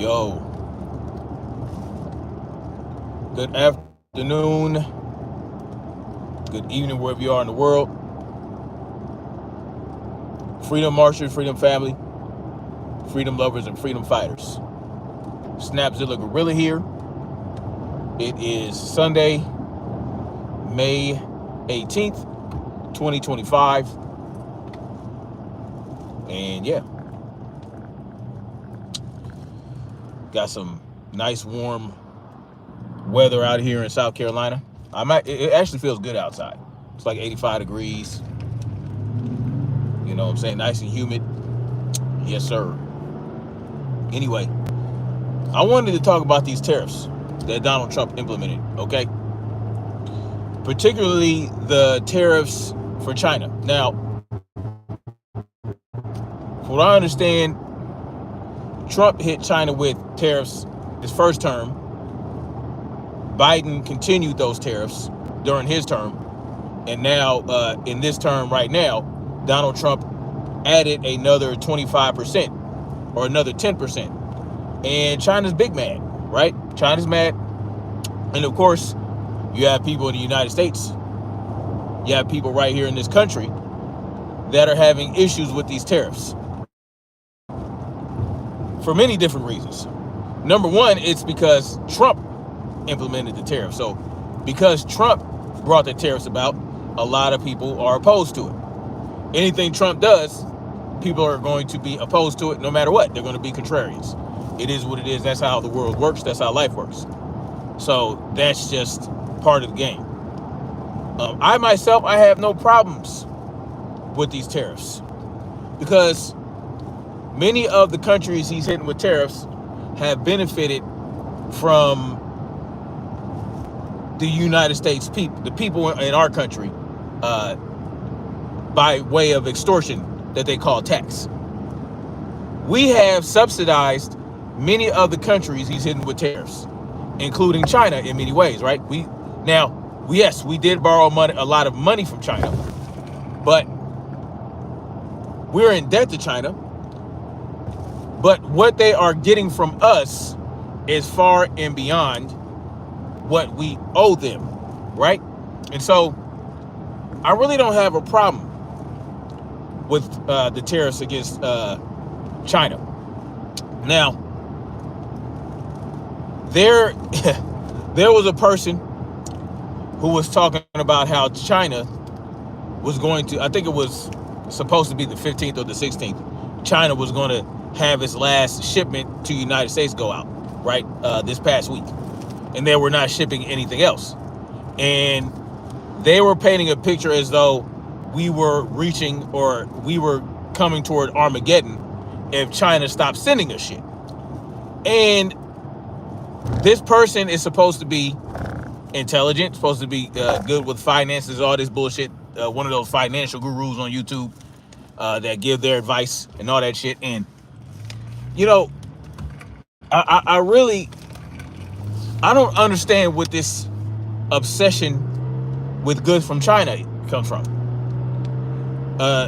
Yo, good afternoon, good evening, wherever you are in the world. Freedom marchers, freedom family, freedom lovers, and freedom fighters. Snapzilla Gorilla here. It is Sunday, May 18th, 2025. And yeah, got some nice warm weather out here in South Carolina. It actually feels good outside. It's like 85 degrees. You know what I'm saying? Nice and humid. Yes, sir. Anyway, I wanted to talk about these tariffs that Donald Trump implemented, okay? Particularly the tariffs for China. Now, from what I understand, Trump hit China with tariffs his first term. Biden continued those tariffs during his term. And now, in this term right now, Donald Trump added another 25% or another 10%. And China's big mad, right? China's mad. And of course, you have people in the United States. You have people right here in this country that are having issues with these tariffs for many different reasons. Number one, it's because Trump implemented the tariff. So because Trump brought the tariffs about, a lot of people are opposed to it. Anything Trump does, people are going to be opposed to it no matter what. They're going to be contrarians. It is what it is. That's how the world works. That's how life works. So that's just part of the game. I myself, I have no problems with these tariffs because many of the countries he's hitting with tariffs have benefited from the United States people, the people in our country, by way of extortion that they call tax. We have subsidized many of the countries he's hitting with tariffs, including China in many ways, right? Yes, we did borrow a lot of money from China, but we're in debt to China. But what they are getting from us is far and beyond what we owe them, right? And so I really don't have a problem with the tariffs against China. Now, there was a person who was talking about how China was going to, I think it was supposed to be the 15th or the 16th, China was going to have its last shipment to the United States go out, right, this past week. And they were not shipping anything else. And they were painting a picture as though we were reaching or we were coming toward Armageddon if China stopped sending us shit. And this person is supposed to be intelligent, supposed to be good with finances, all this bullshit. One of those financial gurus on YouTube that give their advice and all that shit. And, you know, I don't understand what this obsession with goods from China comes from.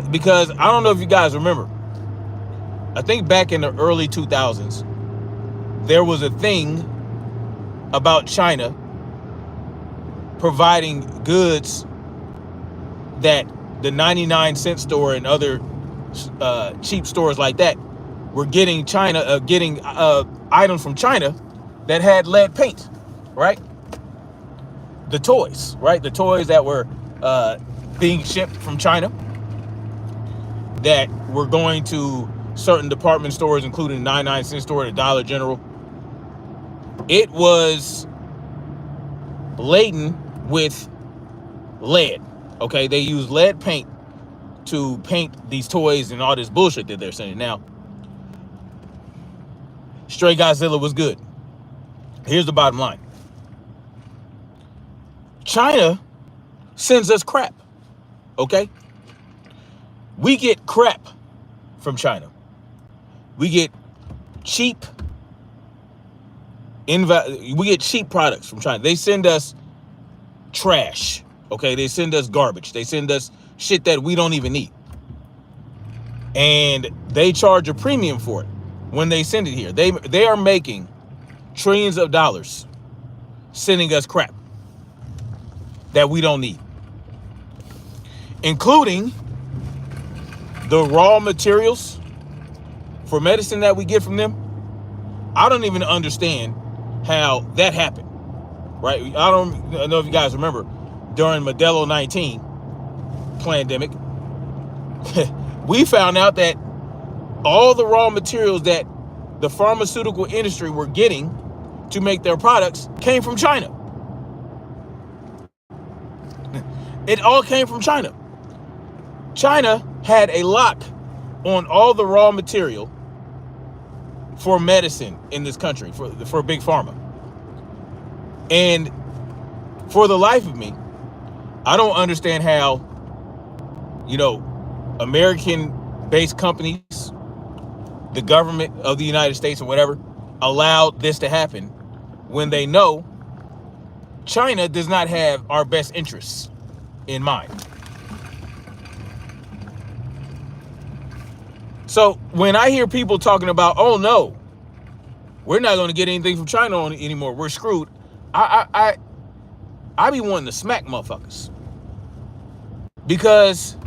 Because I don't know if you guys remember, I think back in the early 2000s, there was a thing about China providing goods that the 99-cent store and other cheap stores like that were getting items from China that had lead paint, right? The toys, right? The toys that were being shipped from China that were going to certain department stores, including the 99-cent store, the Dollar General. It was laden with lead, okay? They used lead paint to paint these toys and all this bullshit that they're saying. Now, Stray Godzilla was good. Here's the bottom line. China sends us crap, okay? We get crap from China. We get cheap products from China. They send us trash, okay? They send us garbage. They send us shit that we don't even need. And they charge a premium for it. when they send it here. They are making trillions of dollars sending us crap that we don't need, including the raw materials for medicine that we get from them. I don't even understand how that happened, right? I don't know if you guys remember during Modelo 19 pandemic, we found out that all the raw materials that the pharmaceutical industry were getting to make their products came from China. It all came from China. China had a lock on all the raw material for medicine in this country, for big pharma. And for the life of me, I don't understand how, American-based companies, the government of the United States or whatever, allowed this to happen when they know China does not have our best interests in mind. So when I hear people talking about, oh no, we're not going to get anything from China anymore, we're screwed, I be wanting to smack motherfuckers, because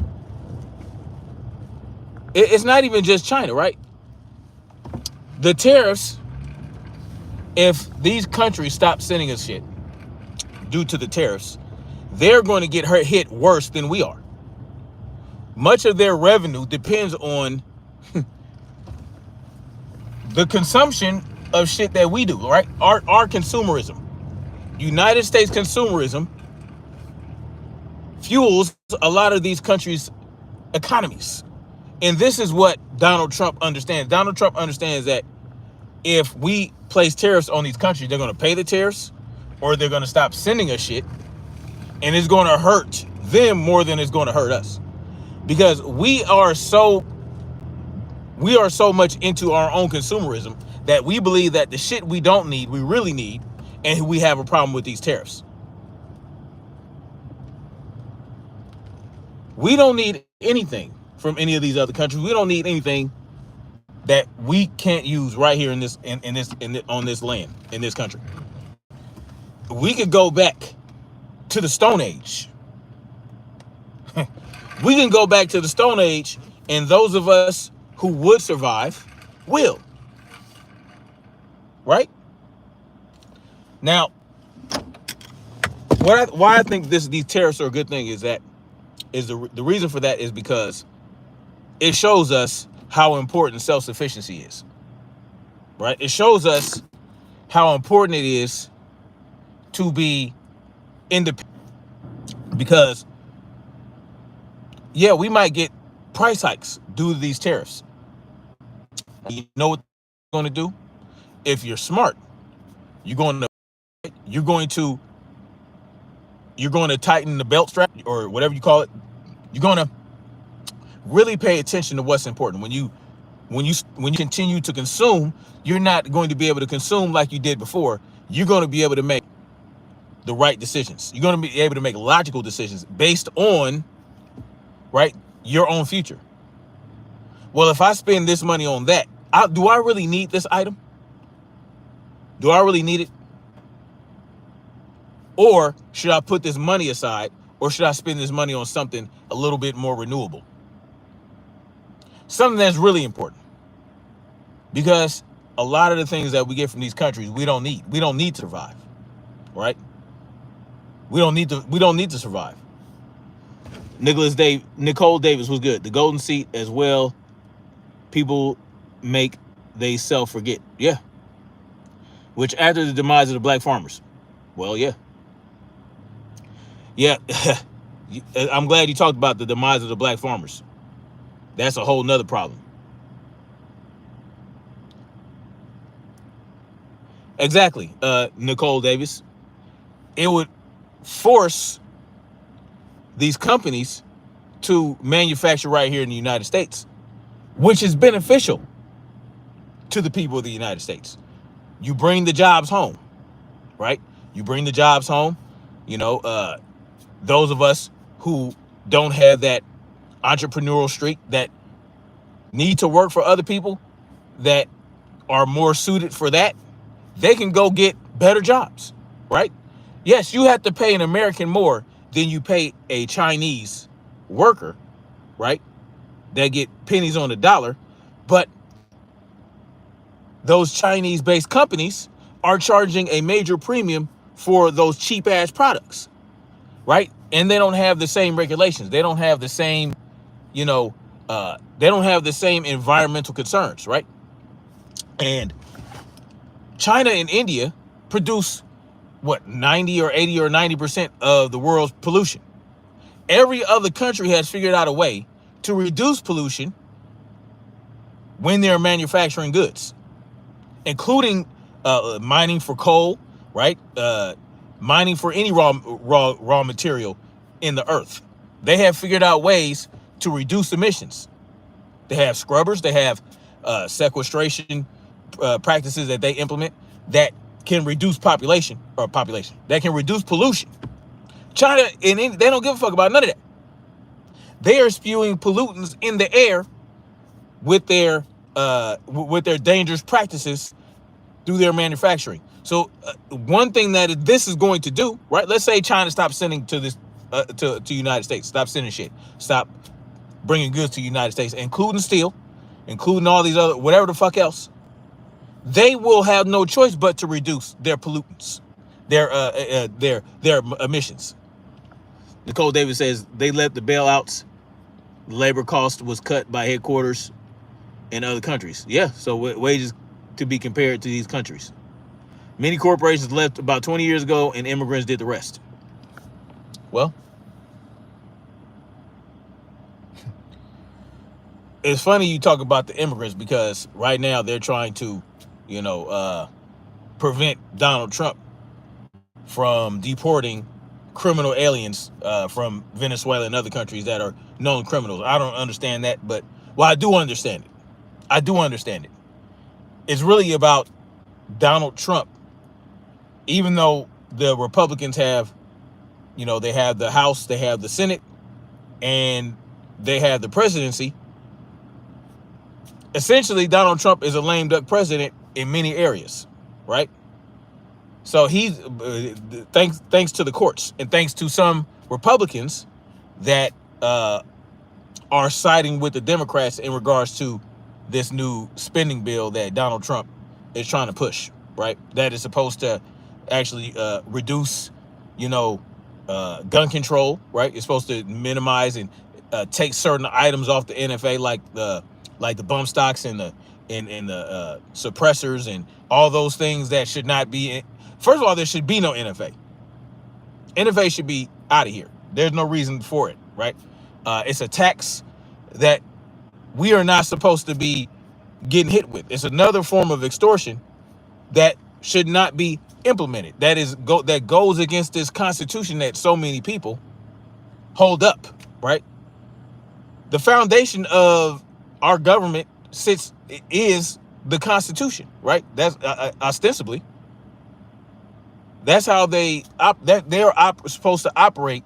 it's not even just China, right? The tariffs, if these countries stop sending us shit due to the tariffs, they're going to get hit worse than we are. Much of their revenue depends on the consumption of shit that we do, right? Our consumerism. United States consumerism fuels a lot of these countries' economies. And this is what Donald Trump understands. Donald Trump understands that if we place tariffs on these countries, they're going to pay the tariffs, or they're going to stop sending us shit, and it's going to hurt them more than it's going to hurt us, because we are so much into our own consumerism that we believe that the shit we don't need, we really need, and we have a problem with these tariffs. We don't need anything from any of these other countries. We don't need anything that we can't use right here on this land, in this country. We could go back to the Stone Age. We can go back to the Stone Age, and those of us who would survive will. Right? Now, why I think these tariffs are a good thing is the reason for that is because it shows us how important self-sufficiency is. Right? It shows us how important it is to be independent, because yeah, we might get price hikes due to these tariffs. You know what you're going to do? If you're smart, you're going to tighten the belt strap, or whatever you call it. You're going to really pay attention to what's important. When you continue to consume, you're not going to be able to consume like you did before. You're going to be able to make the right decisions. You're going to be able to make logical decisions based on, right, your own future. Well, if I spend this money on that, do I really need this item? Do I really need it? Or should I put this money aside, or should I spend this money on something a little bit more renewable? Something that's really important. Because a lot of the things that we get from these countries, we don't need. We don't need to survive. Right? We don't need to survive. Nicole Davis was good. The golden seat as well. People make they self forget. Yeah. Which after the demise of the black farmers. Well, yeah. Yeah. I'm glad you talked about the demise of the black farmers. That's a whole nother problem. Exactly, Nicole Davis. It would force these companies to manufacture right here in the United States, which is beneficial to the people of the United States. You bring the jobs home, right? You bring the jobs home. Those of us who don't have that entrepreneurial streak, that need to work for other people, that are more suited for that, they can go get better jobs, right? Yes, you have to pay an American more than you pay a Chinese worker, right? That get pennies on the dollar, but those Chinese-based companies are charging a major premium for those cheap-ass products, right? And they don't have the same regulations. They don't have the same, you know, they don't have the same environmental concerns, right? And China and India produce what, 90 or 80 or 90% of the world's pollution. Every other country has figured out a way to reduce pollution when they're manufacturing goods, including mining for coal, right? Mining for any raw material in the earth. They have figured out ways to reduce emissions. They have scrubbers. They have sequestration practices that they implement that can reduce population that can reduce pollution. China and India, they don't give a fuck about none of that. They are spewing pollutants in the air with their dangerous practices through their manufacturing. So one thing that this is going to do, right? Let's say China stops sending to this to United States, stop sending shit, stop bringing goods to the United States, including steel, including all these other whatever the fuck else. They will have no choice but to reduce their pollutants, their emissions. Nicole Davis says they let the bailouts, labor cost was cut by headquarters in other countries. Yeah, so wages to be compared to these countries. Many corporations left about 20 years ago and immigrants did the rest. Well, it's funny you talk about the immigrants because right now they're trying to, prevent Donald Trump from deporting criminal aliens from Venezuela and other countries that are known criminals. I don't understand that, but I do understand it. I do understand it. It's really about Donald Trump. Even though the Republicans have, they have the House, they have the Senate, and they have the presidency. Essentially, Donald Trump is a lame duck president in many areas, right? So he's thanks to the courts and thanks to some Republicans that are siding with the Democrats in regards to this new spending bill that Donald Trump is trying to push, right? That is supposed to actually reduce, gun control, right? It's supposed to minimize and take certain items off the NFA, like the bump stocks and the suppressors and all those things that should not be. First of all, there should be no NFA. NFA should be out of here. There's no reason for it, right? It's a tax that we are not supposed to be getting hit with. It's another form of extortion that should not be implemented. That goes against this Constitution that so many people hold up, right? The foundation of our government is the Constitution, right? That's ostensibly. That's how they're supposed to operate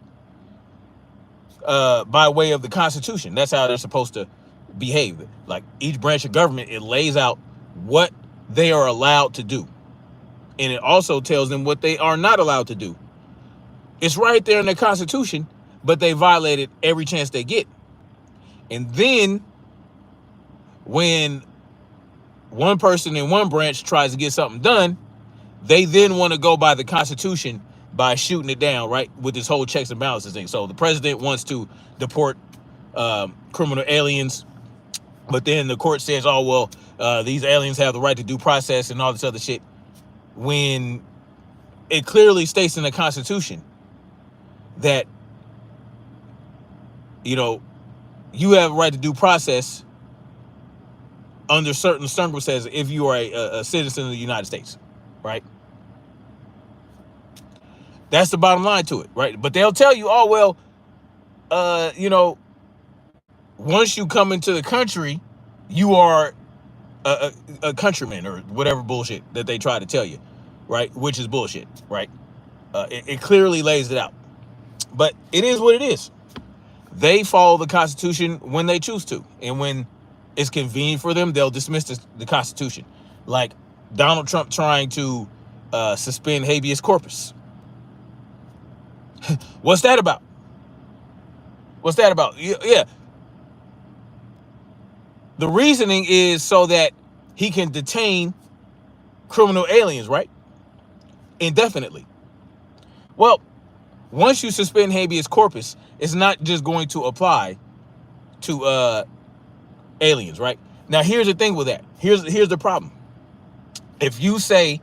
by way of the Constitution. That's how they're supposed to behave. Like each branch of government, it lays out what they are allowed to do. And it also tells them what they are not allowed to do. It's right there in the Constitution, but they violate it every chance they get. And then when one person in one branch tries to get something done, they then want to go by the Constitution by shooting it down, right? With this whole checks and balances thing. So the president wants to deport criminal aliens, but then the court says, oh, well, these aliens have the right to due process and all this other shit. When it clearly states in the Constitution that, you have a right to due process under certain circumstances if you are a citizen of the United States, right? That's the bottom line to it, right? But they'll tell you, oh, well, once you come into the country, you are a countryman or whatever bullshit that they try to tell you, right? Which is bullshit, right? It clearly lays it out. But it is what it is. They follow the Constitution when they choose to. And when it's convenient for them, they'll dismiss the Constitution. like Donald Trump trying to suspend habeas corpus. What's that about? What's that about? Yeah. The reasoning is so that he can detain criminal aliens, right? Indefinitely. Well, once you suspend habeas corpus, it's not just going to apply to aliens, right? Now, here's the thing with that. Here's the problem. If you say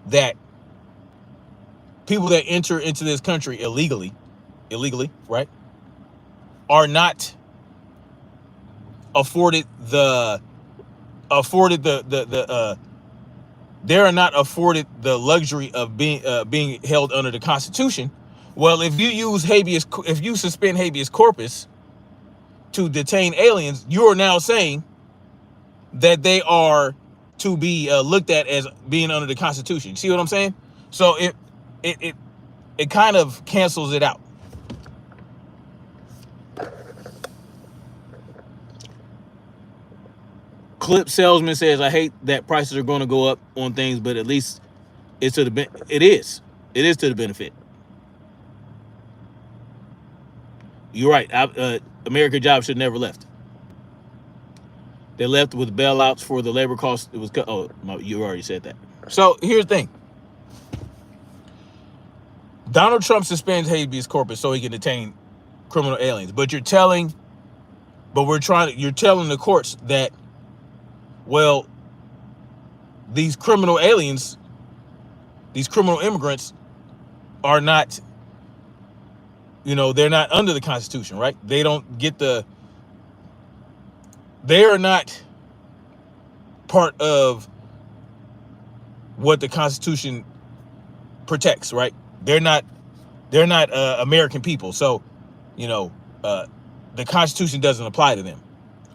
that people that enter into this country illegally, right, are not afforded the they are not afforded the luxury of being held under the Constitution. Well, if you suspend habeas corpus to detain aliens, you are now saying that they are to be looked at as being under the Constitution. See what I'm saying? So it kind of cancels it out. Clip salesman says, "I hate that prices are going to go up on things, but at least it's to the it is to the benefit." You're right. American jobs should never left. They left with bailouts for the labor costs. It was cut. Oh, you already said that. So here's the thing. Donald Trump suspends habeas corpus so he can detain criminal aliens. But you're telling the courts that, well, these criminal aliens, these criminal immigrants are not, they're not under the Constitution, right? They are not part of what the Constitution protects, right? They're not American people. So, the Constitution doesn't apply to them.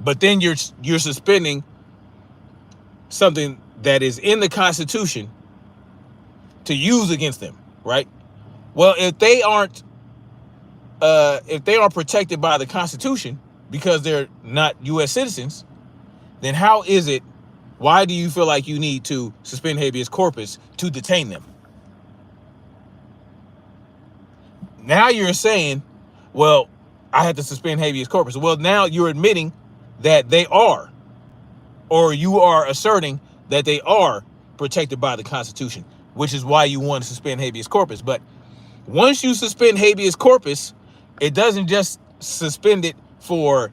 But then you're suspending something that is in the Constitution to use against them, right? Well, if they aren't protected by the Constitution because they're not U.S. citizens, then why do you feel like you need to suspend habeas corpus to detain them? Now you're saying, well, I had to suspend habeas corpus. Well, now you're admitting that they are, or you are asserting that they are protected by the Constitution, which is why you want to suspend habeas corpus. But once you suspend habeas corpus, it doesn't just suspend it for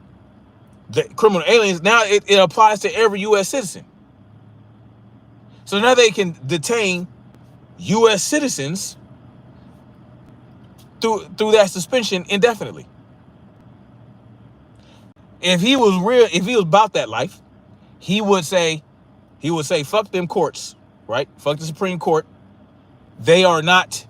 the criminal aliens. Now it applies to every U.S. citizen. So now they can detain U.S. citizens through that suspension indefinitely. If he was about that life, he would say, fuck them courts, right? Fuck the Supreme Court. They are not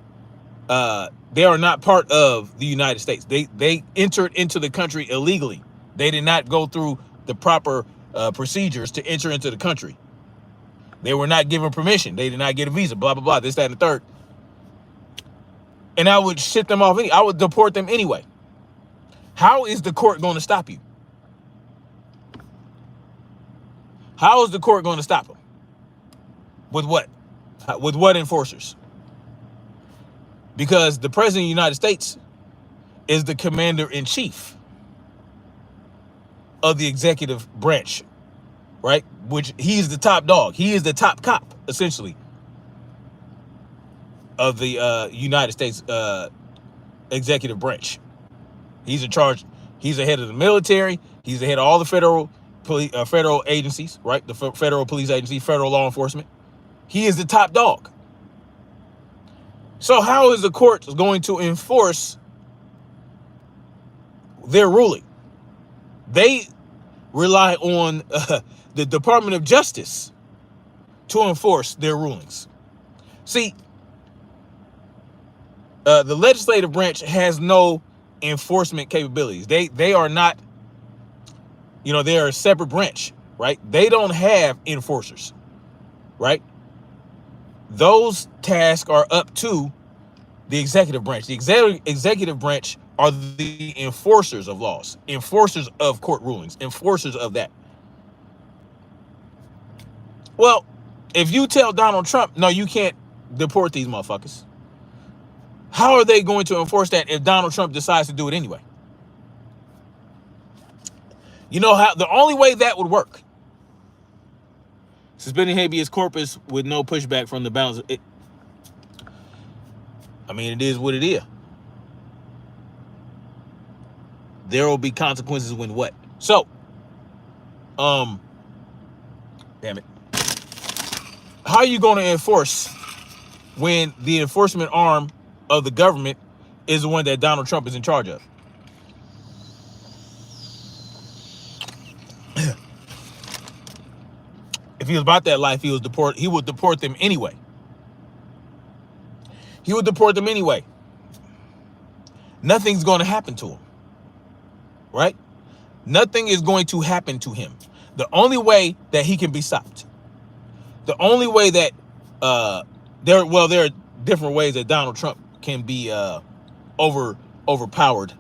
part of the United States. They entered into the country illegally. They did not go through the proper procedures to enter into the country. They were not given permission. They did not get a visa, blah, blah, blah, this, that, and the third. And I would ship them off. I would deport them anyway. How is the court going to stop you? How is the court going to stop them? With what? With what enforcers? Because the president of the United States is the commander-in-chief of the executive branch, right? Which he's the top dog. He is the top cop, essentially, of the United States executive branch. He's in charge. He's the head of the military. He's the head of all the federal agencies, right? The federal police agency, federal law enforcement. He is the top dog. So how is the court going to enforce their ruling? They rely on the Department of Justice to enforce their rulings. See, the legislative branch has no enforcement capabilities. They are not, they are a separate branch, right? They don't have enforcers, right? Those tasks are up to the executive branch. The executive branch are the enforcers of laws, enforcers of court rulings, enforcers of that. Well, If you tell Donald Trump, no, you can't deport these motherfuckers, how are they going to enforce that if Donald Trump decides to do it anyway? You know how the only way that would work, suspending habeas corpus with no pushback from the balance. I mean, it is what it is. There will be consequences when what? So, damn it. How are you going to enforce when the enforcement arm of the government is the one that Donald Trump is in charge of? If he was about that life, he would deport them anyway. He would deport them anyway. Nothing's going to happen to him. Right? Nothing is going to happen to him. The only way that he can be stopped, the only way that there are different ways that Donald Trump can be overpowered,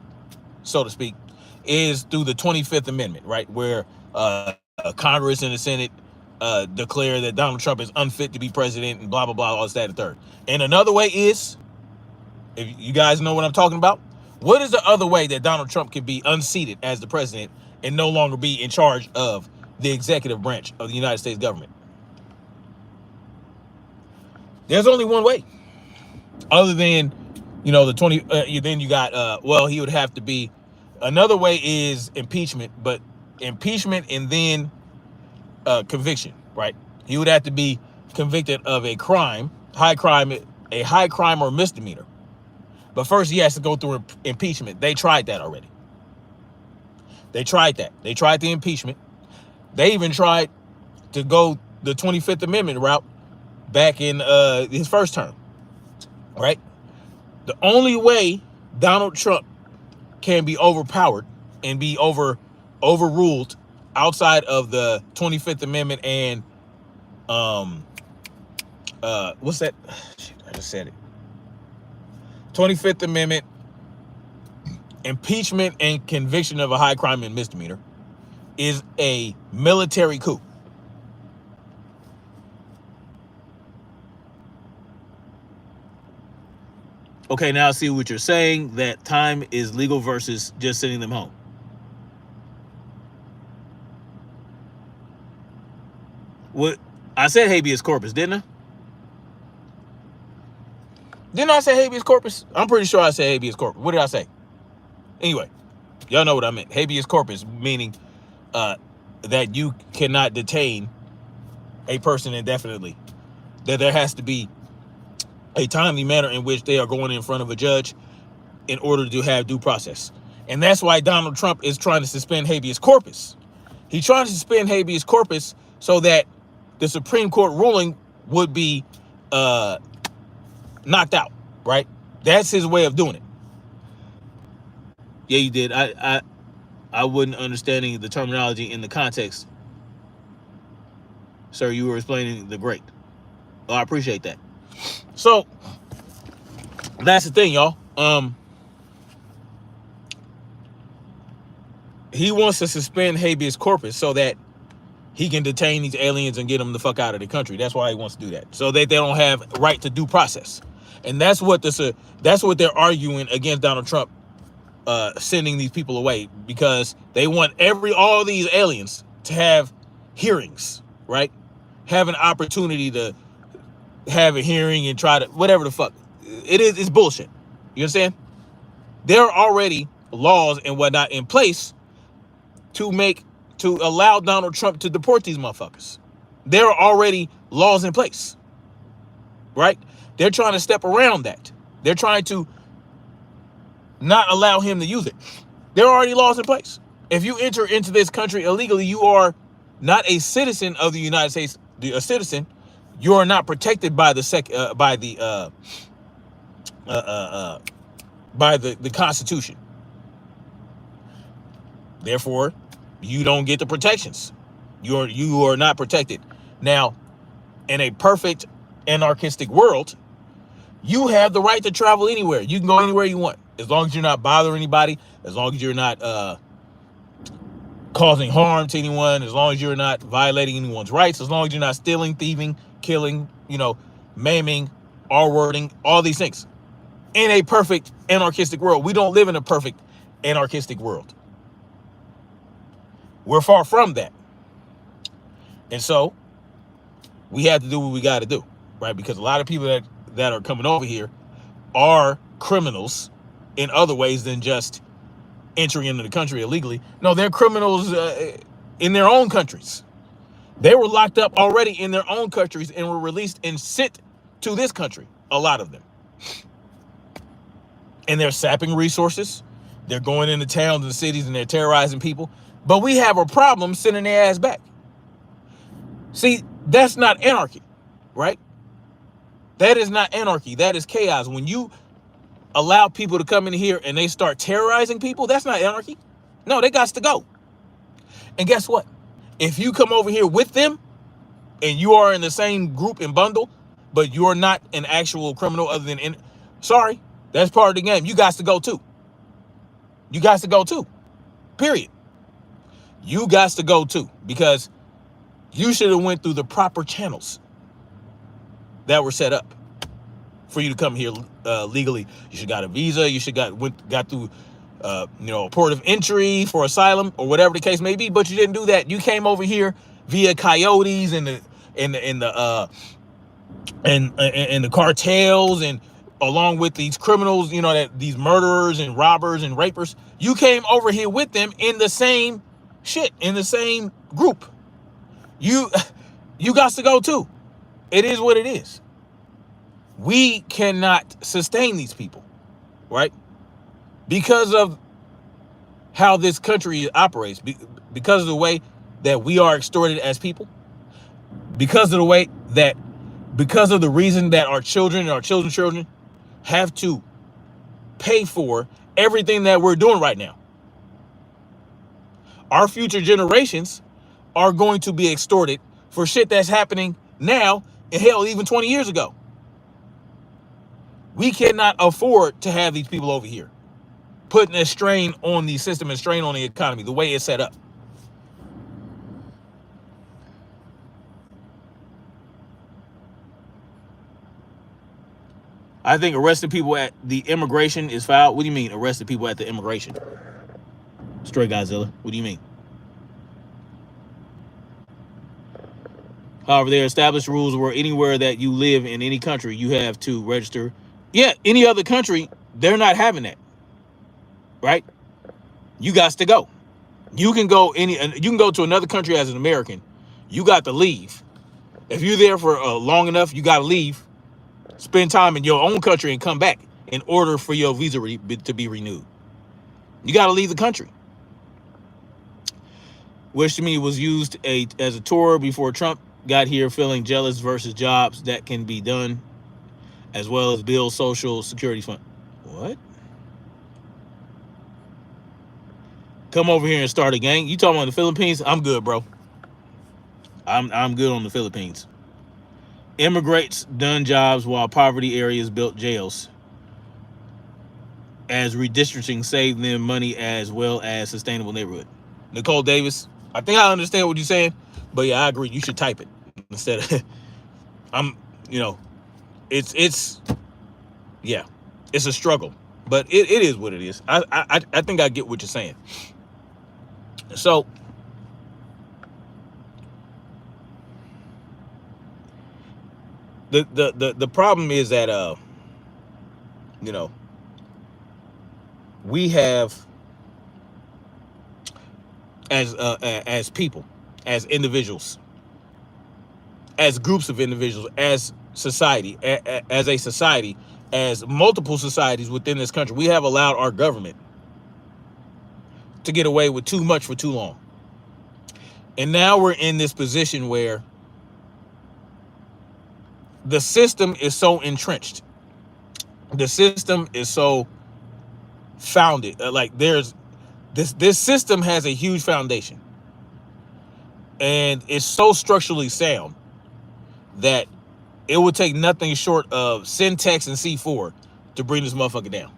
so to speak, is through the 25th Amendment, right? Where Congress and the Senate declare that Donald Trump is unfit to be president and blah, blah, blah, all this, that, and third. And another way is, if you guys know what I'm talking about, what is the other way that Donald Trump can be unseated as the president and no longer be in charge of the executive branch of the United States government? There's only one way. Other than, the 20, then you got, he would have to be, another way is impeachment, but impeachment and then conviction, right? He would have to be convicted of a high crime or misdemeanor. But first he has to go through impeachment. They tried that already. They tried that. They tried the impeachment. They even tried to go the 25th Amendment route back in his first term, right? The only way Donald Trump can be overpowered and be overruled outside of the 25th Amendment and what's that? Shit, I just said it. 25th Amendment, impeachment and conviction of a high crime and misdemeanor, is a military coup. Okay, now I see what you're saying, that time is legal versus just sending them home. What I said habeas corpus, didn't I? Didn't I say habeas corpus? I'm pretty sure I said habeas corpus. What did I say? Anyway, y'all know what I meant. Habeas corpus, meaning that you cannot detain a person indefinitely. That there has to be a timely manner in which they are going in front of a judge in order to have due process. And that's why Donald Trump is trying to suspend habeas corpus. He's trying to suspend habeas corpus so that the Supreme Court ruling would be knocked out, right? That's his way of doing it. Yeah, you did. I wasn't understanding the terminology in the context. Sir, you were explaining the great. Oh, I appreciate that. So, that's the thing, y'all. He wants to suspend habeas corpus so that he can detain these aliens and get them the fuck out of the country. That's why he wants to do that, so that they don't have right to due process. And that's what they're arguing against Donald Trump sending these people away, because they want all these aliens to have hearings, right? Have an opportunity to have a hearing and try to whatever the fuck it is. It's bullshit. You understand? There are already laws and whatnot in place to allow Donald Trump to deport these motherfuckers. There are already laws in place, right? They're trying to step around that. They're trying to not allow him to use it. There are already laws in place. If you enter into this country illegally, you are not a citizen of the United States. A citizen, you are not protected by the Constitution. Therefore, you don't get the protections. You are not protected. Now, in a perfect anarchistic world, you have the right to travel anywhere. You can go anywhere you want, as long as you're not bothering anybody, as long as you're not causing harm to anyone, as long as you're not violating anyone's rights, as long as you're not stealing, thieving, killing, maiming, R-wording, all these things. In a perfect anarchistic world. We don't live in a perfect anarchistic world. We're far from that. And so we have to do what we got to do, right? Because a lot of people that are coming over here are criminals in other ways than just entering into the country illegally. No, they're criminals in their own countries. They were locked up already in their own countries and were released and sent to this country, a lot of them. And they're sapping resources. They're going into towns and cities and they're terrorizing people. But we have a problem sending their ass back. See, that's not anarchy, right? That is not anarchy. That is chaos. When you allow people to come in here and they start terrorizing people, that's not anarchy. No, they got to go. And guess what? If you come over here with them and you are in the same group and bundle, but you're not an actual criminal other than, sorry, that's part of the game. You got to go too. You got to go too. Period. You got to go too, because you should have went through the proper channels that were set up for you to come here legally. You should got a visa. You should got through a port of entry for asylum or whatever the case may be. But you didn't do that. You came over here via coyotes and the cartels, and along with these criminals, that these murderers and robbers and rapers. You came over here with them in the same shit, in the same group. You got to go too. It is what it is. We cannot sustain these people, right? Because of how this country operates, because of the way that we are extorted as people, because of the reason that our children and our children's children have to pay for everything that we're doing right now. Our future generations are going to be extorted for shit that's happening now, and hell, even 20 years ago. We cannot afford to have these people over here putting a strain on the system and strain on the economy the way it's set up. I think arresting people at the immigration is foul. What do you mean arresting people at the immigration? Straight Godzilla. What do you mean? However, there are established rules where anywhere that you live in any country, you have to register. Yeah, any other country, they're not having that. Right? You got to go. You can go to another country as an American. You got to leave. If you're there for long enough, you got to leave. Spend time in your own country and come back in order for your visa to be renewed. You got to leave the country. Which to me was used as a tour before Trump got here, feeling jealous versus jobs that can be done, as well as build social security fund. What? Come over here and start a gang? You talking about the Philippines? I'm good, bro. I'm good on the Philippines. Immigrants done jobs while poverty areas built jails, as redistricting saved them money as well as sustainable neighborhood. Nicole Davis, I think I understand what you're saying, but yeah, I agree. You should type it instead of it's a struggle, but it is what it is. I think I get what you're saying. So the problem is that we have as people, as individuals, as groups of individuals, as society, as a society, as multiple societies within this country, we have allowed our government to get away with too much for too long. And now we're in this position where the system is so entrenched. The system is so founded. Like there's this system has a huge foundation. And it's so structurally sound that it would take nothing short of Syntax and C4 to bring this motherfucker down.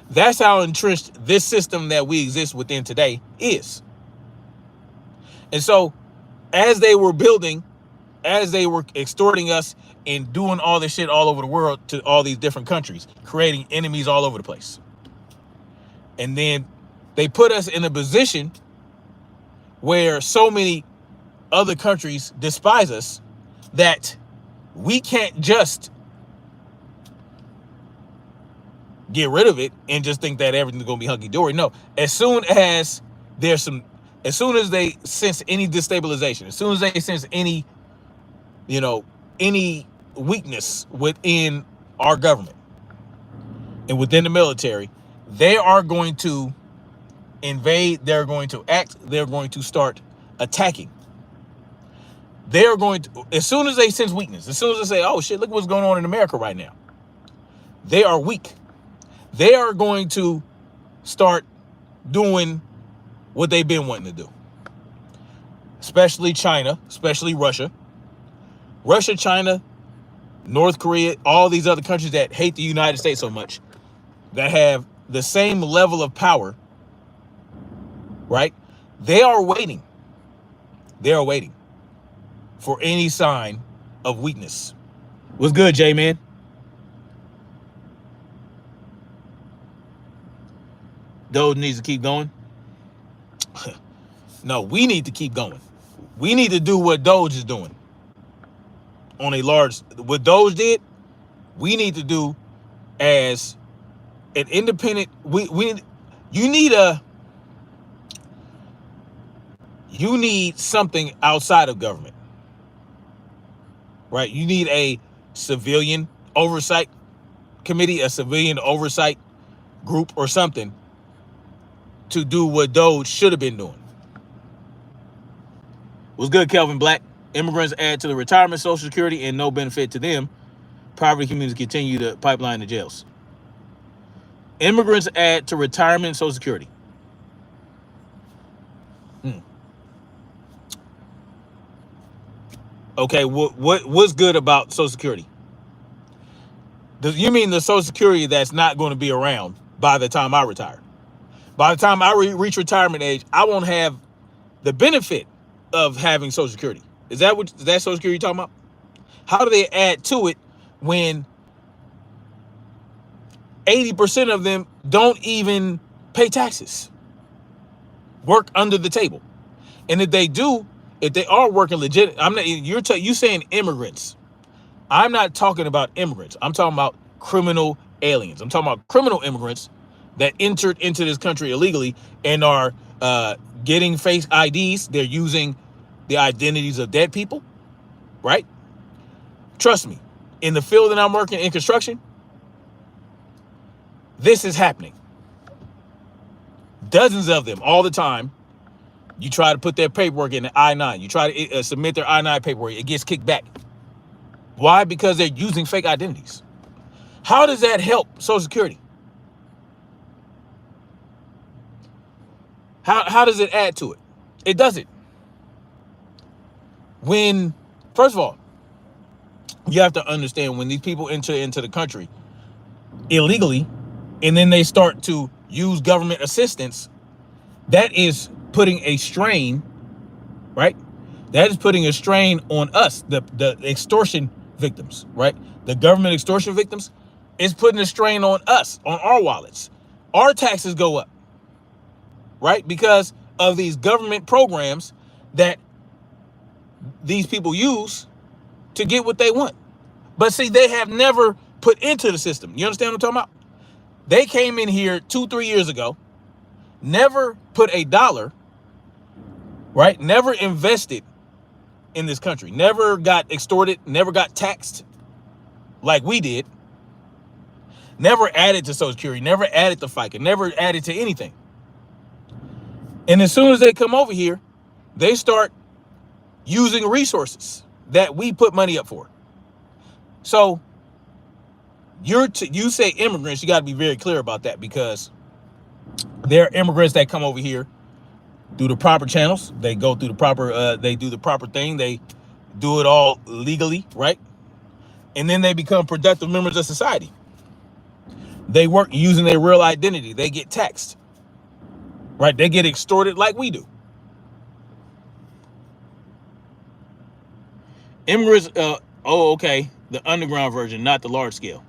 That's how entrenched this system that we exist within today is. And so as they were building as they were extorting us and doing all this shit all over the world to all these different countries, creating enemies all over the place. And then they put us in a position where so many other countries despise us that we can't just get rid of it and just think that everything's gonna be hunky-dory. No, as soon as they sense any destabilization, as soon as they sense any, any weakness within our government and within the military, they are going to invade, they're going to act, they're going to start attacking. They're going to, as soon as they sense weakness, as soon as they say, oh shit, look what's going on in America right now. They are weak. They are going to start doing what they've been wanting to do. Especially China, especially Russia. Russia, China, North Korea, all these other countries that hate the United States so much, that have the same level of power, right? They are waiting. They are waiting for any sign of weakness. What's good, J-Man? Doge needs to keep going. No, we need to keep going. We need to do what Doge is doing. On a large, what Doge did, we need to do as an independent. You need something outside of government, right? You need a civilian oversight committee, a civilian oversight group or something to do what Doge should have been doing. What's good, Kelvin Black? Immigrants add to the retirement Social Security and no benefit to them. Poverty communities continue to pipeline the jails. Immigrants add to retirement Social Security. Okay, what's good about Social Security? You mean the Social Security that's not going to be around by the time I retire? By the time I reach retirement age, I won't have the benefit of having Social Security. Is that Social Security you're talking about? How do they add to it when 80% of them don't even pay taxes, work under the table? And if they do, if they are working legit, you saying immigrants. I'm not talking about immigrants. I'm talking about criminal aliens. I'm talking about criminal immigrants that entered into this country illegally and are getting fake IDs. They're using the identities of dead people, right? Trust me, in the field that I'm working in construction, this is happening. Dozens of them all the time. You try to put their paperwork in the I-9. You try to submit their I-9 paperwork. It gets kicked back. Why? Because they're using fake identities. How does that help Social Security? How does it add to it? It doesn't. First of all, you have to understand when these people enter into the country illegally and then they start to use government assistance, that is putting a strain, right? That is putting a strain on us, the extortion victims, right? The government extortion victims is putting a strain on us, on our wallets. Our taxes go up, right? Because of these government programs that these people use to get what they want. But see, they have never put into the system. You understand what I'm talking about? They came in here 2-3 years ago, never put a dollar, right? Never invested in this country, never got extorted, never got taxed like we did, never added to Social Security, never added to FICA, never added to anything. And as soon as they come over here, they start using resources that we put money up for. So you say immigrants, you got to be very clear about that, because there are immigrants that come over here through the proper channels. They go through the proper, they do the proper thing. They do it all legally, right? And then they become productive members of society. They work using their real identity. They get taxed, right? They get extorted like we do. Immigrants, oh, okay. The underground version, not the large scale.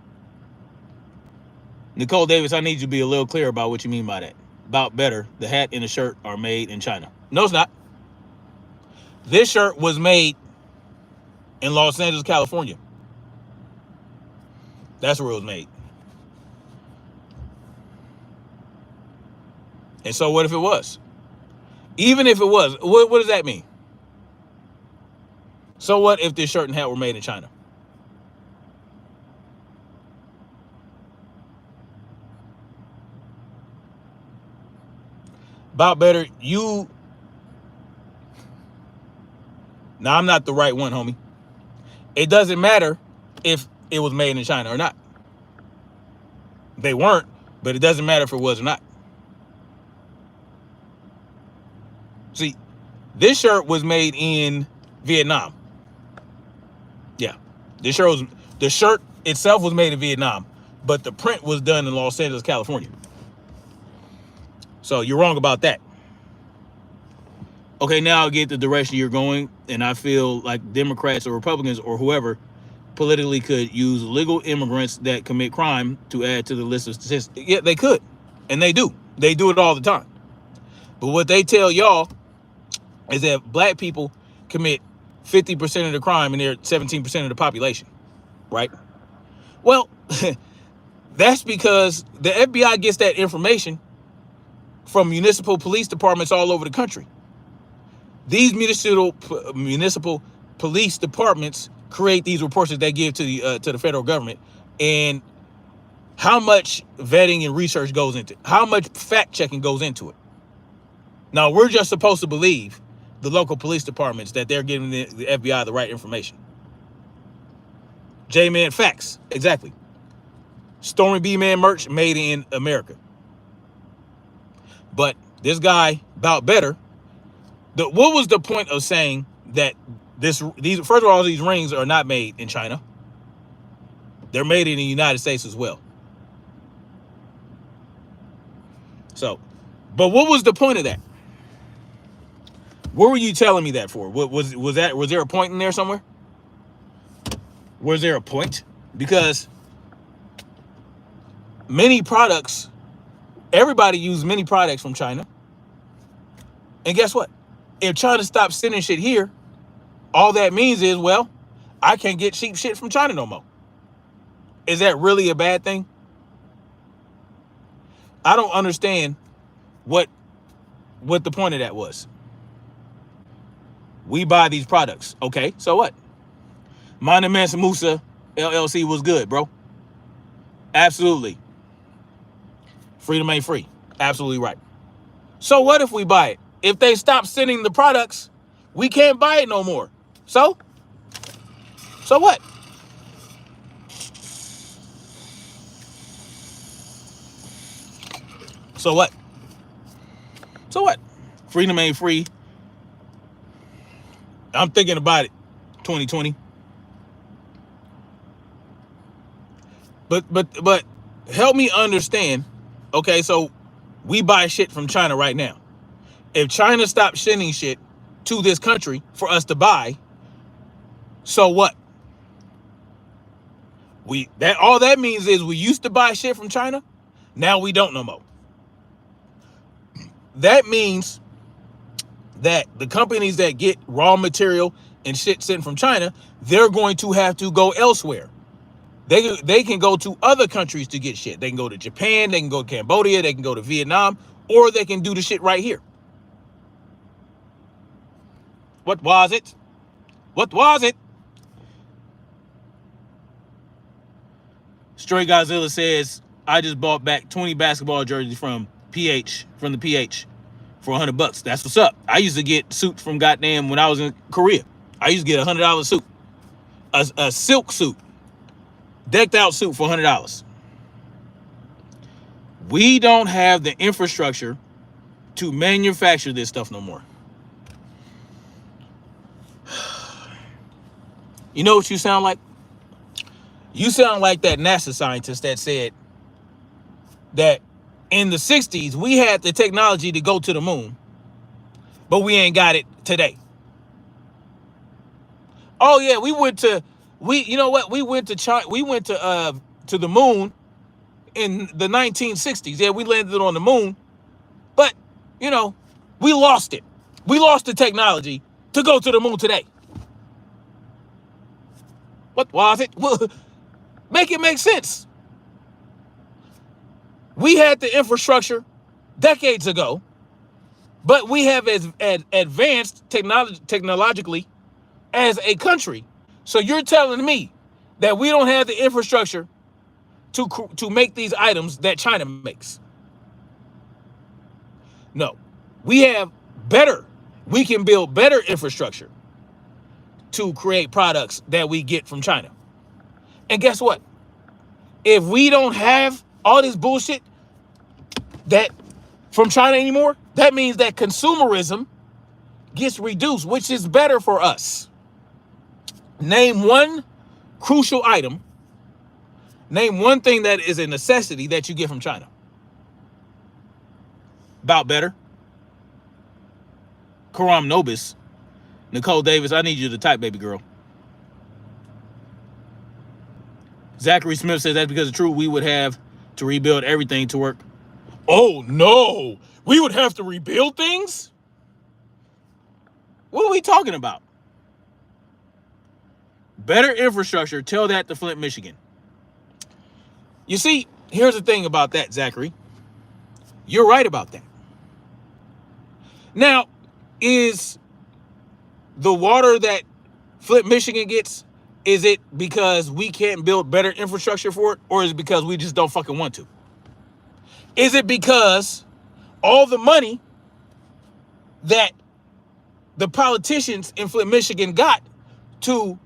Nicole Davis, I need you to be a little clear about what you mean by that. About better, the hat and the shirt are made in China. No, it's not. This shirt was made in Los Angeles, California. That's where it was made. And so what if it was? Even if it was, what does that mean? So what if this shirt and hat were made in China? About better, you... Now, I'm not the right one, homie. It doesn't matter if it was made in China or not. They weren't, but it doesn't matter if it was or not. See, this shirt was made in Vietnam. Yeah, the shirt itself was made in Vietnam, but the print was done in Los Angeles, California. So you're wrong about that. Okay, now I get the direction you're going, and I feel like Democrats or Republicans or whoever politically could use legal immigrants that commit crime to add to the list of statistics. Yeah, they could, and they do. They do it all the time. But what they tell y'all is that black people commit 50% of the crime and they're 17% of the population, right? Well, that's because the FBI gets that information from municipal police departments all over the country. These municipal police departments create these reports that they give to the federal government, and how much vetting and research goes into it, how much fact checking goes into it. Now, we're just supposed to believe the local police departments that they're giving the FBI the right information. J-Man facts, exactly. Stormy B-Man merch made in America. But this guy, about better, what was the point of saying that these first of all, these rings are not made in China. They're made in the United States as well. So, but what was the point of that? What were you telling me that for? Was there a point in there somewhere? Was there a point? Because many products, everybody uses many products from China. And guess what? If China stops sending shit here, all that means is, well, I can't get cheap shit from China no more. Is that really a bad thing? I don't understand what the point of that was. We buy these products. Okay, so what? Mana Mansa Musa LLC was good, bro. Absolutely. Freedom ain't free. Absolutely right. So what if we buy it? If they stop sending the products, we can't buy it no more. So what? So what? So what? Freedom ain't free. I'm thinking about it. 2020. But help me understand. Okay, so we buy shit from China right now. If China stops sending shit to this country for us to buy, so what? All that means is we used to buy shit from China, now we don't no more. That means that the companies that get raw material and shit sent from China, they're going to have to go elsewhere. They can go to other countries to get shit. They can go to Japan, they can go to Cambodia, they can go to Vietnam, or they can do the shit right here. What was it? What was it? Stray Godzilla says, I just bought back 20 basketball jerseys from the PH for $100. That's what's up. I used to get suits from goddamn when I was in Korea. I used to get $100 suit. A silk suit. Decked out suit for $100. We don't have the infrastructure to manufacture this stuff no more. You know what you sound like? You sound like that NASA scientist that said that in the 60s, we had the technology to go to the moon, but we ain't got it today. Oh yeah, you know what? We went to China, we went to the moon in the 1960s. Yeah, we landed on the moon, but you know, we lost it. We lost the technology to go to the moon today. What was it? Well, make it make sense. We had the infrastructure decades ago, but we have as advanced technologically as a country. So you're telling me that we don't have the infrastructure to make these items that China makes? No, we have better. We can build better infrastructure to create products that we get from China. And guess what? If we don't have all this bullshit that from China anymore, that means that consumerism gets reduced, which is better for us. Name one crucial item. Name one thing that is a necessity that you get from China. About better. Karam Nobis. Nicole Davis, I need you to type, baby girl. Zachary Smith says that's because it's true. We would have to rebuild everything to work. Oh, no. We would have to rebuild things? What are we talking about? Better infrastructure. Tell that to Flint, Michigan. You see, here's the thing about that, Zachary. You're right about that. Now, is the water that Flint, Michigan gets, is it because we can't build better infrastructure for it, or is it because we just don't fucking want to? Is it because all the money that the politicians in Flint, Michigan got to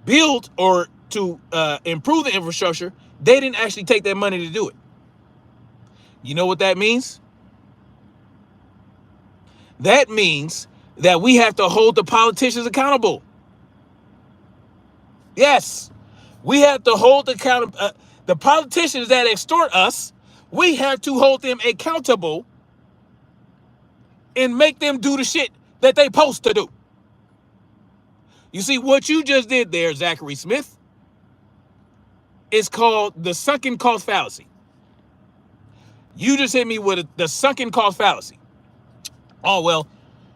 build or to improve the infrastructure, they didn't actually take that money to do it? You know what that means? That means that we have to hold the politicians accountable. Yes, we have to hold the politicians that extort us. We have to hold them accountable and make them do the shit that they supposed to do. You see, what you just did there, Zachary Smith, is called the sunken cost fallacy. You just hit me with the sunken cost fallacy. Oh, well,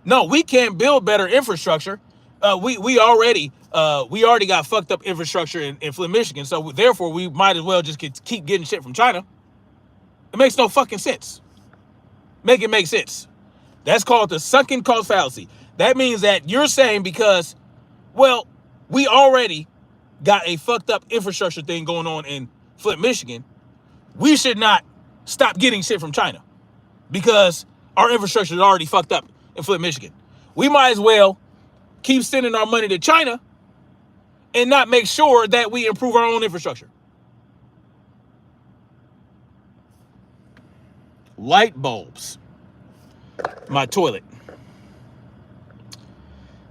no, we can't build better infrastructure. We already got fucked up infrastructure in Flint, Michigan. So therefore, we might as well just keep getting shit from China. It makes no fucking sense. Make it make sense. That's called the sunken cost fallacy. That means that you're saying because, well, we already got a fucked up infrastructure thing going on in Flint, Michigan, we should not stop getting shit from China because our infrastructure is already fucked up in Flint, Michigan. We might as well keep sending our money to China and not make sure that we improve our own infrastructure. Light bulbs. My toilet.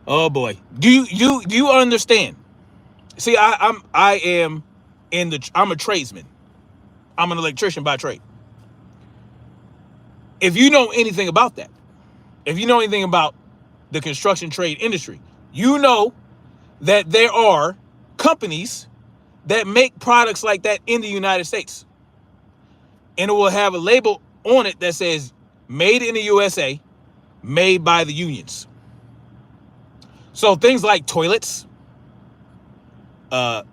Oh boy. Do you understand? See, I'm a tradesman. I'm an electrician by trade. If you know anything about that, if you know anything about the construction trade industry, you know that there are companies that make products like that in the United States. And it will have a label on it that says made in the USA, made by the unions. So things like toilets, EMT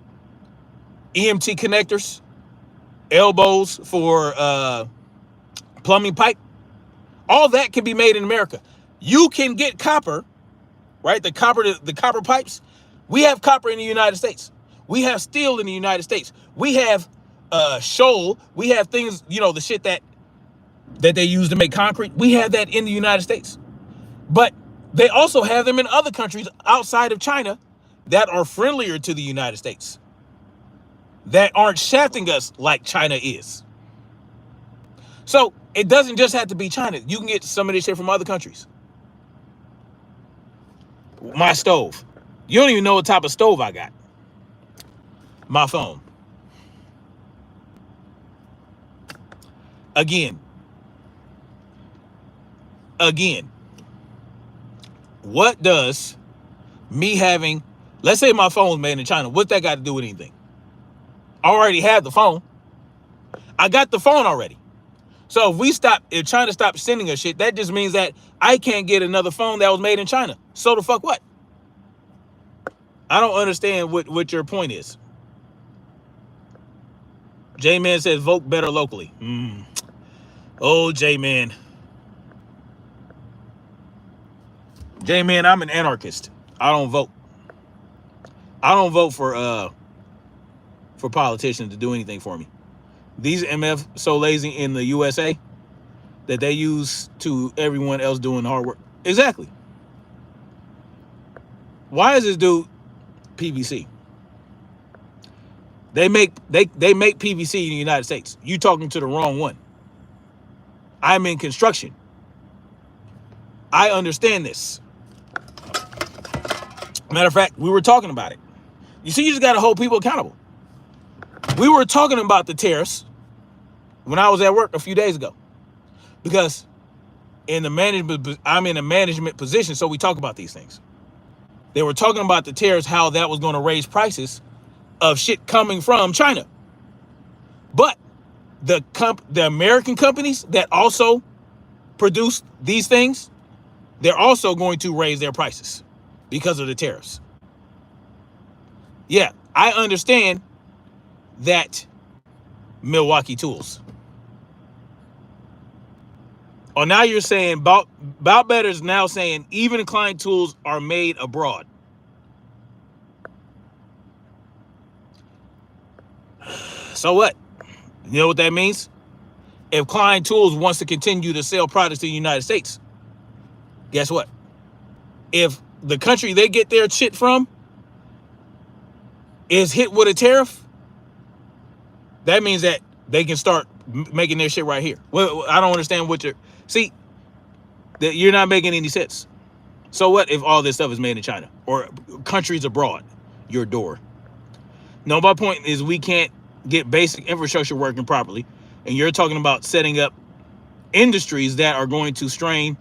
connectors, elbows for plumbing pipe, all that can be made in America. You can get copper, right? The copper pipes. We have copper in the United States. We have steel in the United States. We have shoal. We have things, the shit that they use to make concrete. We have that in the United States. But they also have them in other countries outside of China that are friendlier to the United States, that aren't shafting us like China is. So it doesn't just have to be China. You can get some of this shit from other countries. My stove. You don't even know what type of stove I got. My phone. Again. What does Me having, let's say my phone was made in China. What's that got to do with anything? I already had the phone. I got the phone already. So if China stops sending us shit, that just means that I can't get another phone that was made in China. So the fuck what? I don't understand what your point is. J-Man says vote better locally. Oh, J-Man. J-Man, I'm an anarchist. I don't vote. I don't vote for politicians to do anything for me. These MF so lazy in the USA that they use to everyone else doing hard work. Exactly. Why is this dude PVC? They make PVC in the United States. You talking to the wrong one. I'm in construction. I understand this. Matter of fact, we were talking about it. You see, you just got to hold people accountable. We were talking about the tariffs when I was at work a few days ago, because I'm in a management position, so we talk about these things. They were talking about the tariffs, how that was going to raise prices of shit coming from China. But the American companies that also produce these things, they're also going to raise their prices because of the tariffs. Yeah, I understand that. Milwaukee Tools. Oh, now you're saying Bout Better is now saying even Klein tools are made abroad. So what? You know what that means? If Klein Tools wants to continue to sell products to the United States, guess what? If the country they get their shit from is hit with a tariff, that means that they can start making their shit right here. Well, I don't understand what you're not making any sense. So what if all this stuff is made in China or countries abroad? Your door. No, my point is we can't get basic infrastructure working properly. And you're talking about setting up industries that are going to strain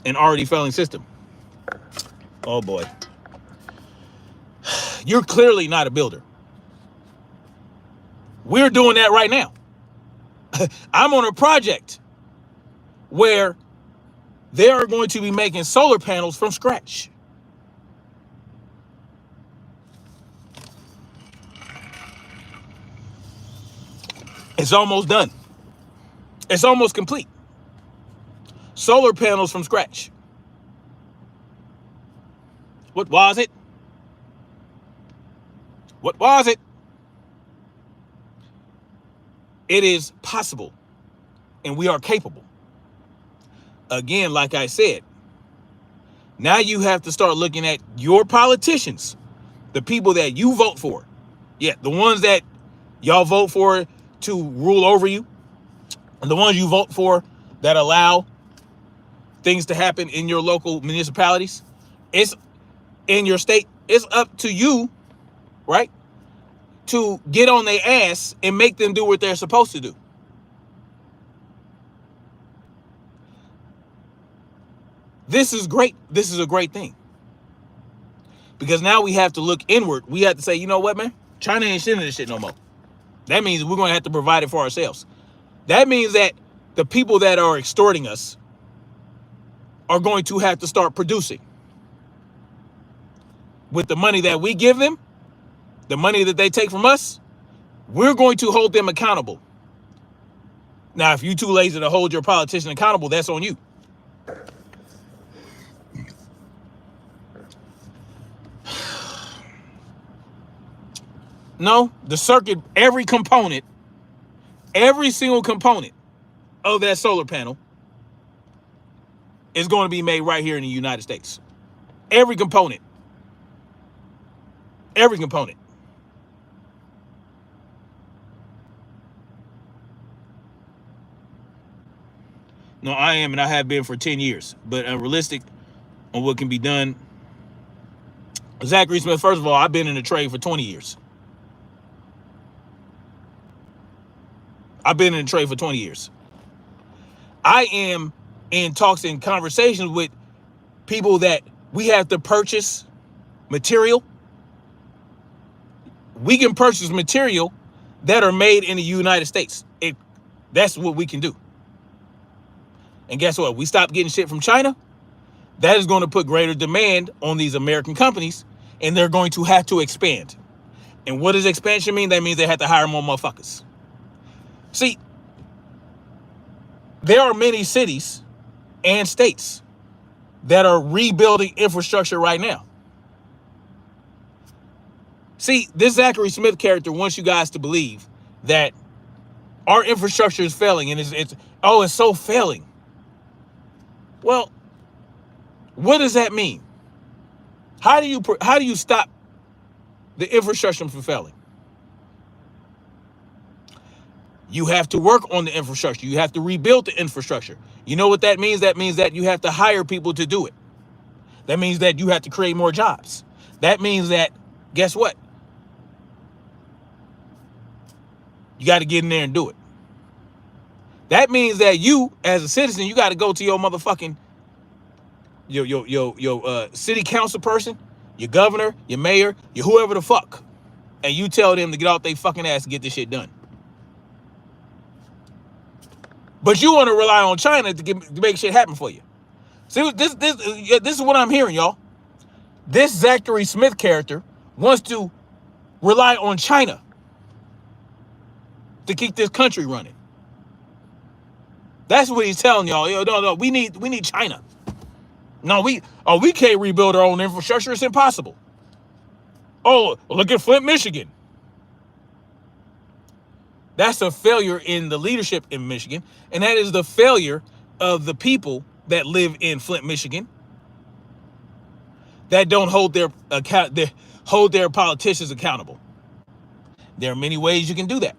an already failing system. Oh boy. You're clearly not a builder. We're doing that right now. I'm on a project where they are going to be making solar panels from scratch. It's almost done. It's almost complete. Solar panels from scratch. What was it? What was it? It is possible, and we are capable. Again, like I said, now you have to start looking at your politicians, the people that you vote for. Yeah, the ones that y'all vote for to rule over you, and the ones you vote for that allow things to happen in your local municipalities. It's in your state. It's up to you, right, to get on their ass and make them do what they're supposed to do. This is great. This is a great thing. Because now we have to look inward. We have to say, you know what, man? China ain't sending this shit no more. That means we're going to have to provide it for ourselves. That means that the people that are extorting us are going to have to start producing. With the money that we give them, the money that they take from us, we're going to hold them accountable. Now, if you're too lazy to hold your politician accountable, that's on you. No, the circuit, every single component of that solar panel is going to be made right here in the United States. Every component. Every component. No, I am, and I have been for 10 years. But realistic on what can be done. Zachary Smith, first of all, I've been in the trade for 20 years. I've been in the trade for 20 years. I am in talks and conversations with people that we have to purchase material. We can purchase material that are made in the United States. That's what we can do. And guess what? We stop getting shit from China. That is going to put greater demand on these American companies, and they're going to have to expand. And what does expansion mean? That means they have to hire more motherfuckers. See, there are many cities and states that are rebuilding infrastructure right now. See, this Zachary Smith character wants you guys to believe that our infrastructure is failing, and it's so failing. Well, what does that mean? How do you stop the infrastructure from failing? You have to work on the infrastructure. You have to rebuild the infrastructure. You know what that means? That means that you have to hire people to do it. That means that you have to create more jobs. That means that, guess what? You got to get in there and do it. That means that you, as a citizen, you got to go to your motherfucking your city council person, your governor, your mayor, your whoever the fuck, and you tell them to get out their fucking ass and get this shit done. But you want to rely on China to make shit happen for you. See, this is what I'm hearing, y'all. This Zachary Smith character wants to rely on China to keep this country running. That's what he's telling y'all. No, we need China. No, we can't rebuild our own infrastructure. It's impossible. Oh, look at Flint, Michigan. That's a failure in the leadership in Michigan, and that is the failure of the people that live in Flint, Michigan, that don't hold their politicians accountable. There are many ways you can do that.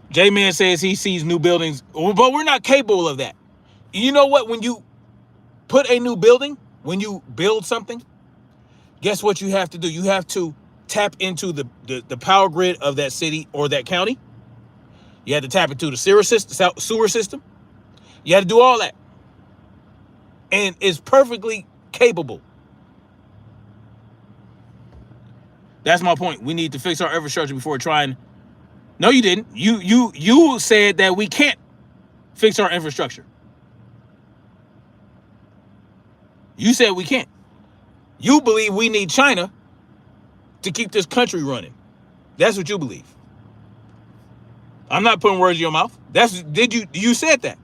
J-Man says he sees new buildings, but we're not capable of that. You know what? When you put a new building, when you build something, guess what you have to do? You have to tap into the power grid of that city or that county. You have to tap into the sewer system. You have to do all that. And it's perfectly capable. That's my point. We need to fix our infrastructure before trying. No, you didn't. You said that we can't fix our infrastructure. You said we can't. You believe we need China to keep this country running. That's what you believe. I'm not putting words in your mouth. You said that.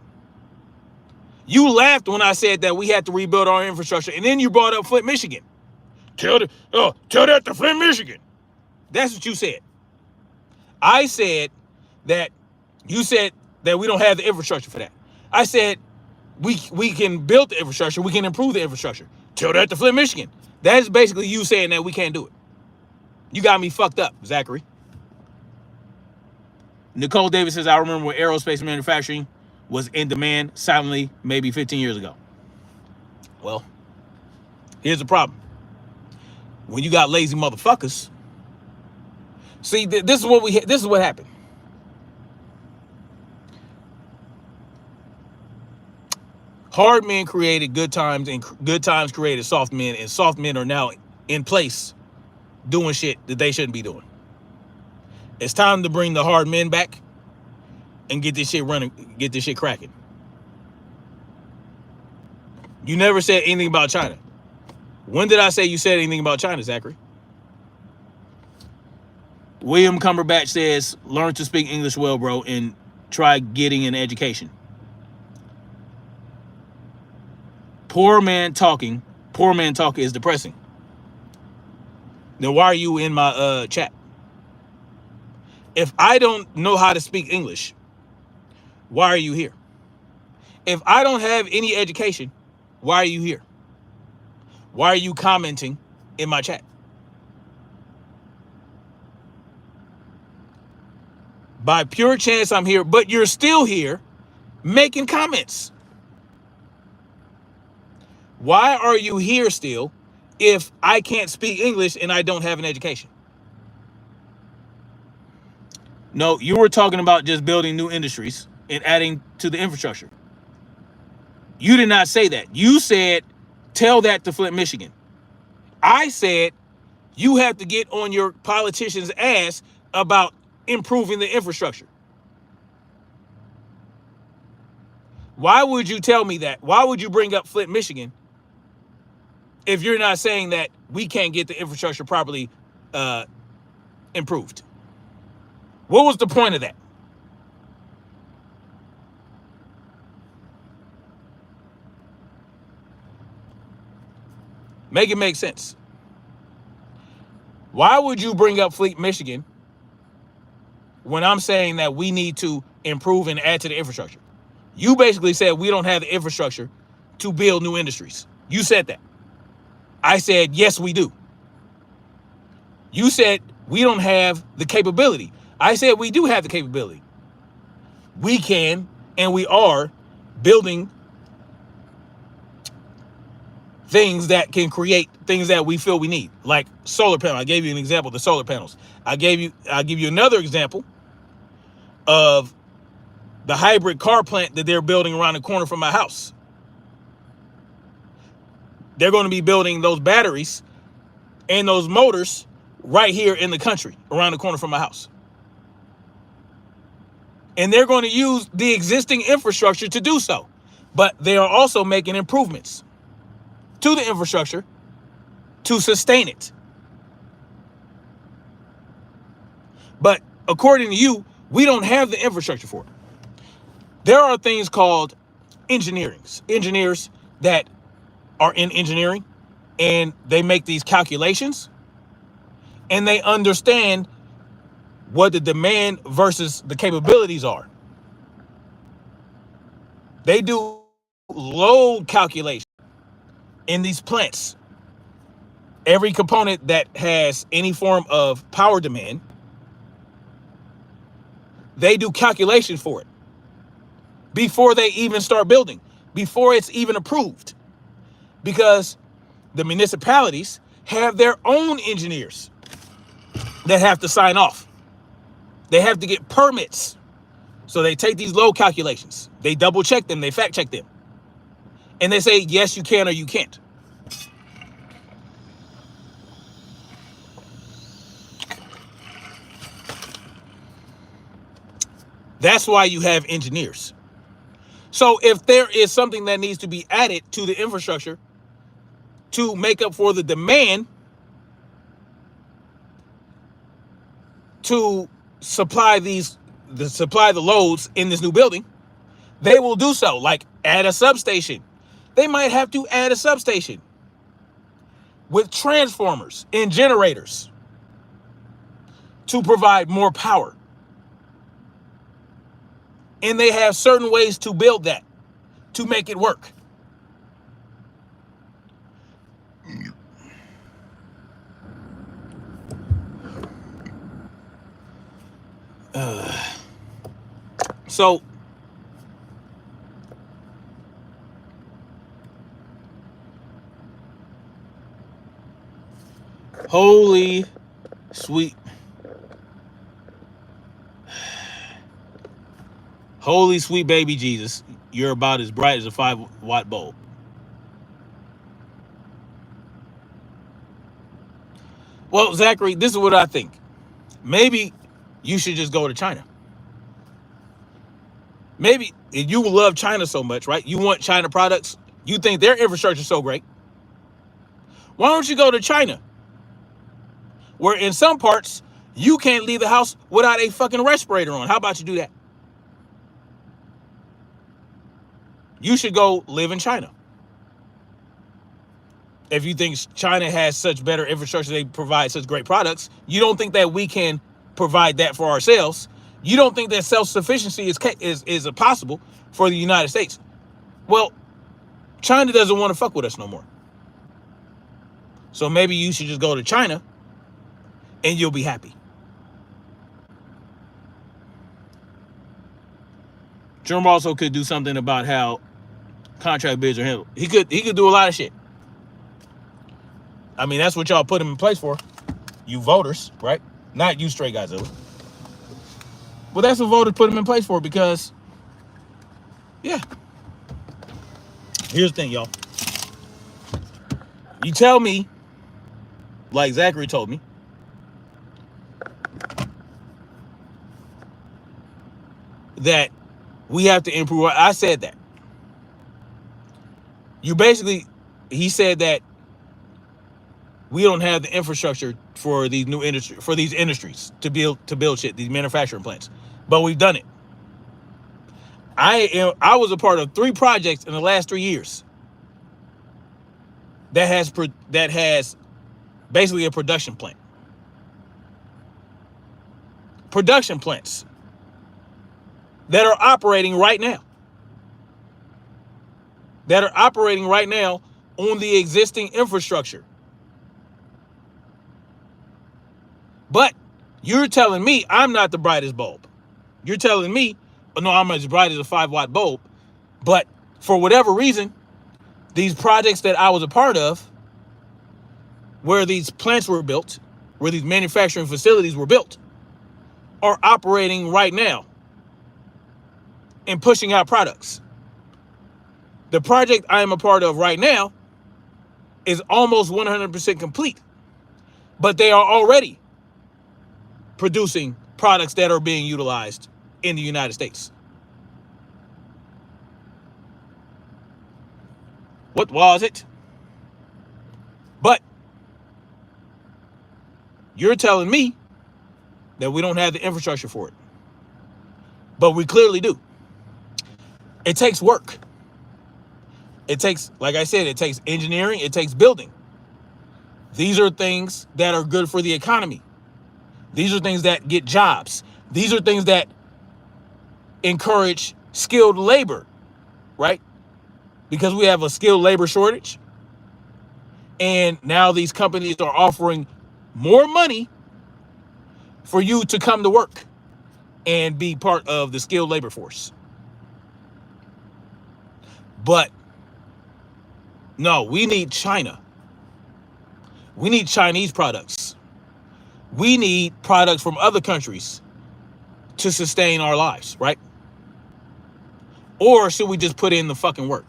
You laughed when I said that we had to rebuild our infrastructure, and then you brought up Flint, Michigan. Tell that to Flint, Michigan. That's what you said. I said that you said that we don't have the infrastructure for that. I said we can build the infrastructure, we can improve the infrastructure. Tell that to Flint, Michigan. That is basically you saying that we can't do it. You got me fucked up, Zachary. Nicole Davis says, I remember when aerospace manufacturing was in demand silently maybe 15 years ago. Well, here's the problem. When you got lazy motherfuckers, see, this is what happened. Hard men created good times, and good times created soft men, and soft men are now in place doing shit that they shouldn't be doing. It's time to bring the hard men back and get this shit running, get this shit cracking. You never said anything about China. When did I say you said anything about China, Zachary? William Cumberbatch says, learn to speak English well, bro, and try getting an education. Poor man talking is depressing. Then why are you in my chat? If I don't know how to speak English, why are you here? If I don't have any education, why are you here? Why are you commenting in my chat? By pure chance I'm here, but you're still here making comments. Why are you here still if I can't speak English and I don't have an education? No, you were talking about just building new industries and adding to the infrastructure. You did not say that. You said, tell that to Flint, Michigan. I said, you have to get on your politician's ass about improving the infrastructure. Why would you tell me that? Why would you bring up Flint, Michigan if you're not saying that we can't get the infrastructure properly improved? What was the point of that? Make it make sense. Why would you bring up Flint, Michigan when I'm saying that we need to improve and add to the infrastructure? You basically said we don't have the infrastructure to build new industries. You said that. I said, yes, we do. You said we don't have the capability. I said we do have the capability. We can, and we are building things that can create things that we feel we need, like solar panels. I gave you an example of the solar panels. I'll give you another example of the hybrid car plant that they're building around the corner from my house. They're going to be building those batteries and those motors right here in the country around the corner from my house. And they're going to use the existing infrastructure to do so. But they are also making improvements to the infrastructure to sustain it. But according to you, we don't have the infrastructure for it. There are things called engineers that are in engineering, and they make these calculations, and they understand what the demand versus the capabilities are. They do load calculation in these plants. Every component that has any form of power demand, they do calculations for it before they even start building, before it's even approved. Because the municipalities have their own engineers that have to sign off. They have to get permits. So they take these load calculations, they double check them, they fact check them. And they say, yes, you can or you can't. That's why you have engineers. So if there is something that needs to be added to the infrastructure to make up for the demand to supply the loads in this new building, they will do so. Like add a substation. They might have to add a substation with transformers and generators to provide more power. And they have certain ways to build that, to make it work. So holy sweet baby Jesus, you're about as bright as a 5-watt bulb. Well, Zachary, this is what I think. Maybe you should just go to China. Maybe you love China so much, right? You want China products. You think their infrastructure is so great. Why don't you go to China, where in some parts you can't leave the house without a fucking respirator on? How about you do that? You should go live in China. If you think China has such better infrastructure, they provide such great products, you don't think that we can provide that for ourselves. You don't think that self-sufficiency is possible for the United States. Well, China doesn't want to fuck with us no more. So maybe you should just go to China and you'll be happy. Trump also could do something about how contract bids are handled. He could do a lot of shit. I mean, that's what y'all put him in place for. You voters, right? Not you straight Godzilla. Well, that's what voters put him in place for because, yeah. Here's the thing, y'all. You tell me, like Zachary told me, that we have to improve. I said that. He said that we don't have the infrastructure for these industries to build shit, these manufacturing plants. But we've done it. I was a part of 3 projects in the last 3 years that has basically a production plant. Production plants that are operating right now. That are operating right now on the existing infrastructure. But you're telling me I'm not the brightest bulb. You're telling me, no, I'm as bright as a 5-watt bulb. But for whatever reason, these projects that I was a part of, where these plants were built, where these manufacturing facilities were built, are operating right now and pushing out products. The project I am a part of right now is almost 100% complete, but they are already producing products that are being utilized in the United States. What was it? But you're telling me that we don't have the infrastructure for it. But we clearly do. It takes work. It takes, like I said, it takes engineering, it takes building. These are things that are good for the economy. These are things that get jobs. These are things that encourage skilled labor, right? Because we have a skilled labor shortage. And now these companies are offering more money for you to come to work and be part of the skilled labor force. But no, we need China. We need Chinese products. We need products from other countries to sustain our lives, right? Or should we just put in the fucking work?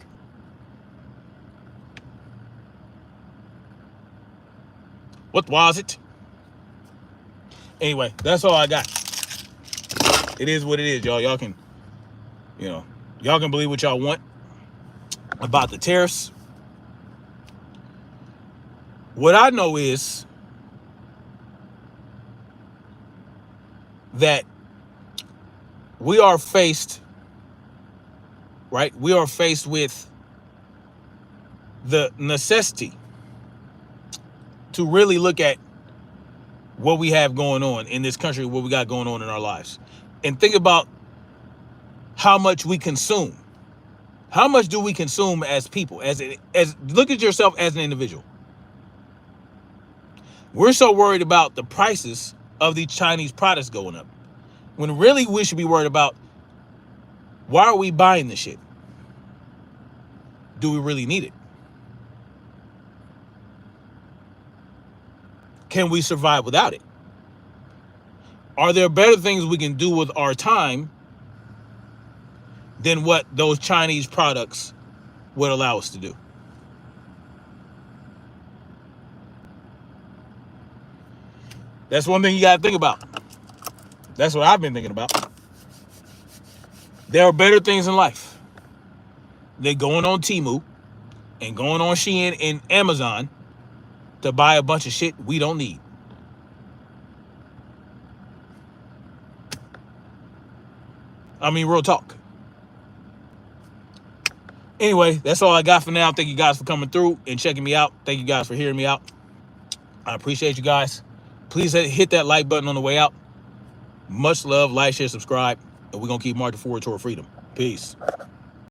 What was it? Anyway, that's all I got. It is what it is, y'all. Y'all can believe what y'all want about the tariffs. What I know is that we are faced, right? We are faced with the necessity to really look at what we have going on in this country, what we got going on in our lives, and think about how much we consume. How much do we consume as people? As look at yourself as an individual. We're so worried about the prices of these Chinese products going up, when really we should be worried about, why are we buying this shit? Do we really need it? Can we survive without it? Are there better things we can do with our time than what those Chinese products would allow us to do? That's one thing you got to think about. That's what I've been thinking about. There are better things in life than going on Temu and going on Shein and Amazon to buy a bunch of shit we don't need. I mean, real talk. Anyway, that's all I got for now. Thank you guys for coming through and checking me out. Thank you guys for hearing me out. I appreciate you guys. Please hit that like button on the way out. Much love, like, share, subscribe, and we're going to keep marching forward toward freedom. Peace.